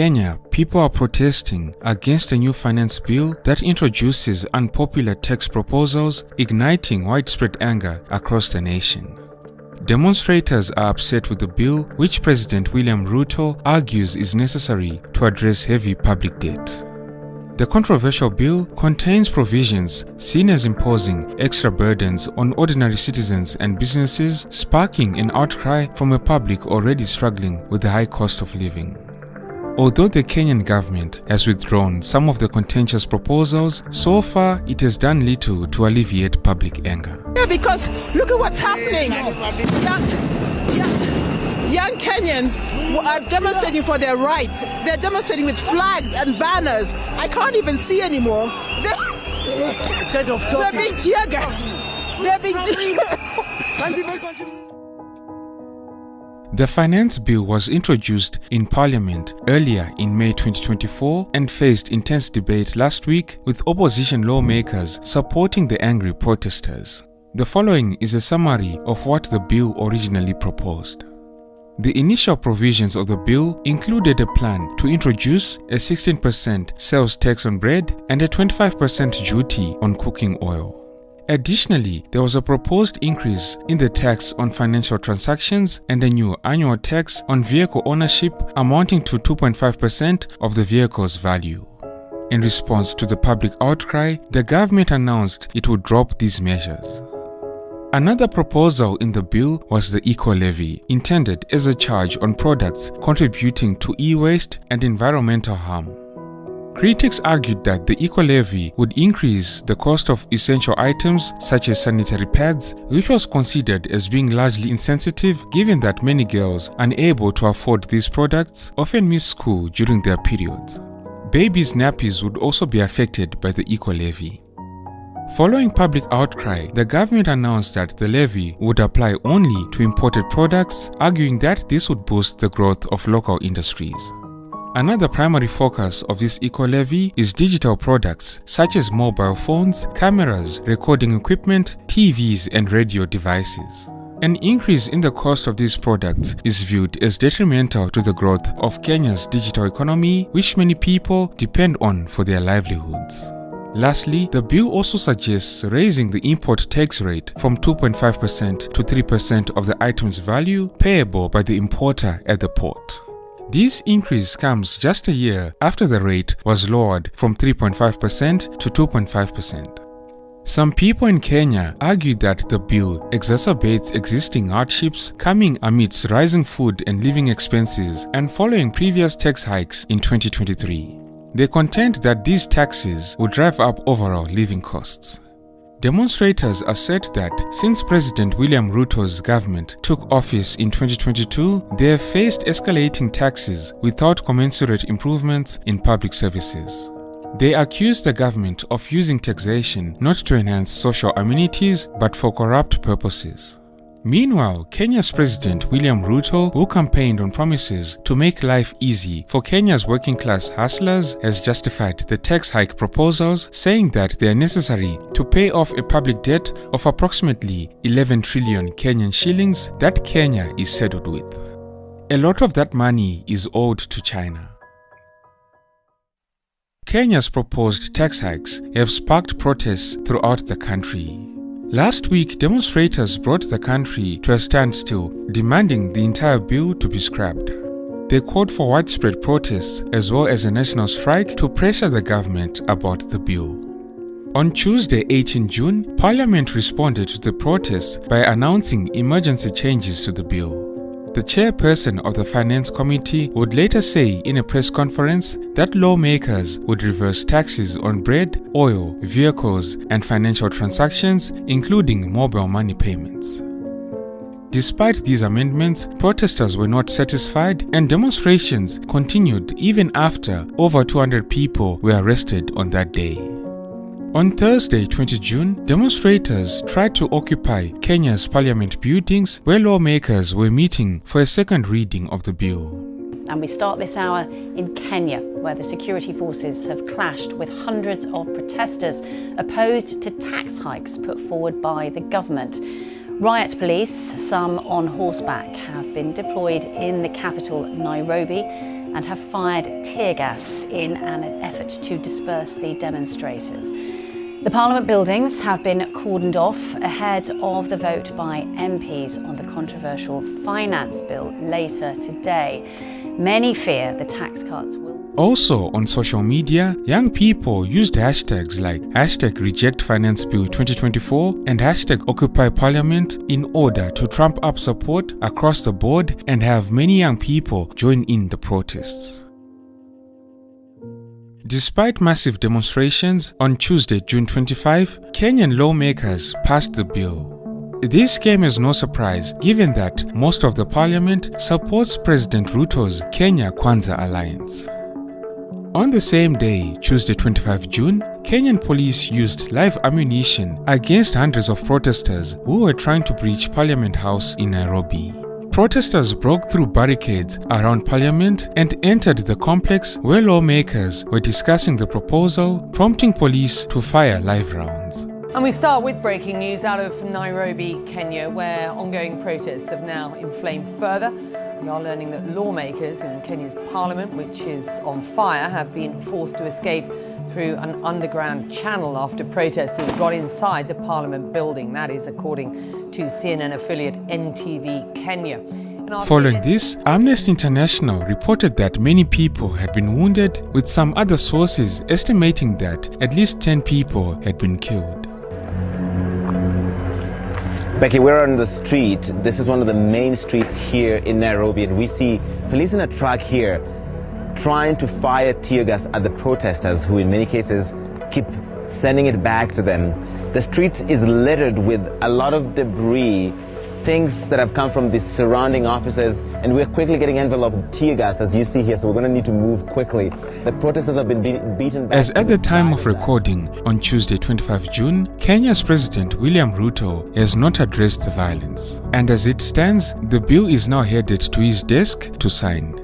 Kenya, people are protesting against a new finance bill that introduces unpopular tax proposals, igniting widespread anger across the nation. Demonstrators are upset with the bill, which President William Ruto argues is necessary to address heavy public debt. The controversial bill contains provisions seen as imposing extra burdens on ordinary citizens and businesses, sparking an outcry from a public already struggling with the high cost of living. Although the Kenyan government has withdrawn some of the contentious proposals, so far it has done little to alleviate public anger. Yeah, because look at what's happening. Young Kenyans are demonstrating for their rights. They're demonstrating with flags and banners. I can't even see anymore. They're being tear gassed. They're being The finance bill was introduced in Parliament earlier in May 2024 and faced intense debate last week, with opposition lawmakers supporting the angry protesters. The following is a summary of what the bill originally proposed. The initial provisions of the bill included a plan to introduce a 16% sales tax on bread and a 25% duty on cooking oil. Additionally, there was a proposed increase in the tax on financial transactions and a new annual tax on vehicle ownership amounting to 2.5% of the vehicle's value. In response to the public outcry, the government announced it would drop these measures. Another proposal in the bill was the eco-levy, intended as a charge on products contributing to e-waste and environmental harm. Critics argued that the eco-levy would increase the cost of essential items such as sanitary pads, which was considered as being largely insensitive given that many girls unable to afford these products often miss school during their periods. Babies' nappies would also be affected by the eco-levy. Following public outcry, the government announced that the levy would apply only to imported products, arguing that this would boost the growth of local industries. Another primary focus of this eco-levy is digital products such as mobile phones, cameras, recording equipment, TVs, and radio devices. An increase in the cost of these products is viewed as detrimental to the growth of Kenya's digital economy, which many people depend on for their livelihoods. Lastly, the bill also suggests raising the import tax rate from 2.5% to 3% of the item's value payable by the importer at the port. This increase comes just a year after the rate was lowered from 3.5% to 2.5%. Some people in Kenya argued that the bill exacerbates existing hardships coming amidst rising food and living expenses and following previous tax hikes in 2023. They contend that these taxes would drive up overall living costs. Demonstrators assert that since President William Ruto's government took office in 2022, they have faced escalating taxes without commensurate improvements in public services. They accuse the government of using taxation not to enhance social amenities but for corrupt purposes. Meanwhile, Kenya's President William Ruto, who campaigned on promises to make life easy for Kenya's working-class hustlers, has justified the tax hike proposals, saying that they are necessary to pay off a public debt of approximately 11 trillion Kenyan shillings that Kenya is saddled with. A lot of that money is owed to China. Kenya's proposed tax hikes have sparked protests throughout the country. Last week, demonstrators brought the country to a standstill, demanding the entire bill to be scrapped. They called for widespread protests as well as a national strike to pressure the government about the bill. On Tuesday, 18 June, Parliament responded to the protests by announcing emergency changes to the bill. The chairperson of the Finance Committee would later say in a press conference that lawmakers would reverse taxes on bread, oil, vehicles, and financial transactions, including mobile money payments. Despite these amendments, protesters were not satisfied and demonstrations continued even after over 200 people were arrested on that day. On Thursday, 20 June, demonstrators tried to occupy Kenya's parliament buildings where lawmakers were meeting for a second reading of the bill. And we start this hour in Kenya, where the security forces have clashed with hundreds of protesters opposed to tax hikes put forward by the government. Riot police, some on horseback, have been deployed in the capital, Nairobi, and have fired tear gas in an effort to disperse the demonstrators. The Parliament buildings have been cordoned off ahead of the vote by MPs on the controversial finance bill later today. Many fear the tax cuts will... Also on social media, young people used hashtags like #RejectFinanceBill 2024 and #OccupyParliament in order to trump up support across the board and have many young people join in the protests. Despite massive demonstrations, on Tuesday, June 25, Kenyan lawmakers passed the bill. This came as no surprise, given that most of the parliament supports President Ruto's Kenya Kwanza alliance. On the same day, Tuesday 25 June, Kenyan police used live ammunition against hundreds of protesters who were trying to breach Parliament House in Nairobi. Protesters broke through barricades around Parliament and entered the complex where lawmakers were discussing the proposal, prompting police to fire live rounds. And we start with breaking news out of Nairobi, Kenya, where ongoing protests have now inflamed further. We are learning that lawmakers in Kenya's parliament, which is on fire, have been forced to escape through an underground channel after protesters got inside the parliament building. That is according to CNN affiliate NTV Kenya. Following this, Amnesty International reported that many people had been wounded, with some other sources estimating that at least 10 people had been killed. Becky, we're on the street. This is one of the main streets here in Nairobi, and we see police in a truck here trying to fire tear gas at the protesters, who in many cases keep sending it back to them. The street is littered with a lot of debris, things that have come from the surrounding offices, and we're quickly getting enveloped with tear gas, as you see here, so we're going to need to move quickly. The protesters have been beaten back. As at the time of recording, on Tuesday 25 June, Kenya's President William Ruto has not addressed the violence. And as it stands, the bill is now headed to his desk to sign.